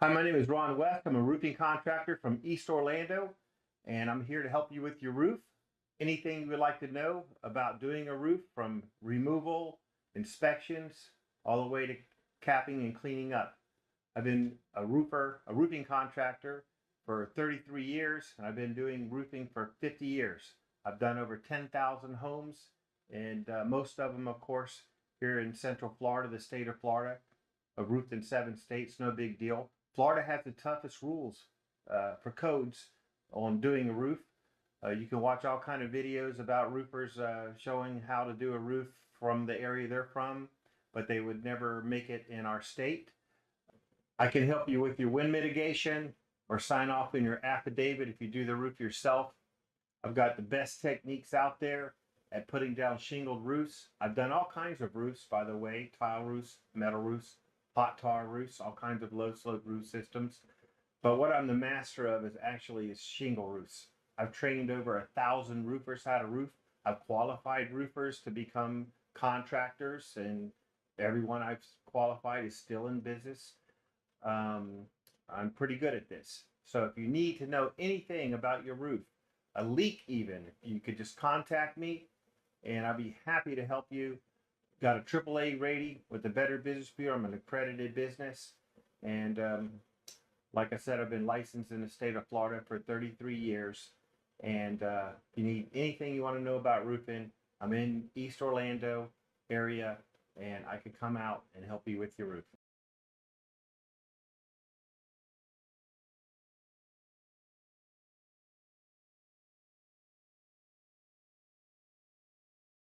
Hi, my name is Ron West. I'm a roofing contractor from East Orlando, and I'm here to help you with your roof. Anything you would like to know about doing a roof, from removal, inspections, all the way to capping and cleaning up. I've been a roofing contractor for 33 years, and I've been doing roofing for 50 years. I've done over 10,000 homes, and most of them, of course, here in Central Florida, the state of Florida. I've roofed in 7 states, no big deal. Florida has the toughest rules for codes on doing a roof. You can watch all kind of videos about roofers showing how to do a roof from the area they're from, but they would never make it in our state. I can help you with your wind mitigation or sign off in your affidavit if you do the roof yourself. I've got the best techniques out there at putting down shingled roofs. I've done all kinds of roofs, by the way, tile roofs, metal roofs, hot tar roofs, all kinds of low slope roof systems. But what I'm the master of is shingle roofs. I've trained over 1,000 roofers how to roof. I've qualified roofers to become contractors, and everyone I've qualified is still in business. Um, I'm pretty good at this. So if you need to know anything about your roof, a leak even, you could just contact me and I'll be happy to help you. Got a AAA rating with the Better Business Bureau. I'm an accredited business. And like I said, I've been licensed in the state of Florida for 33 years. And if you need anything you want to know about roofing, I'm in East Orlando area and I can come out and help you with your roof.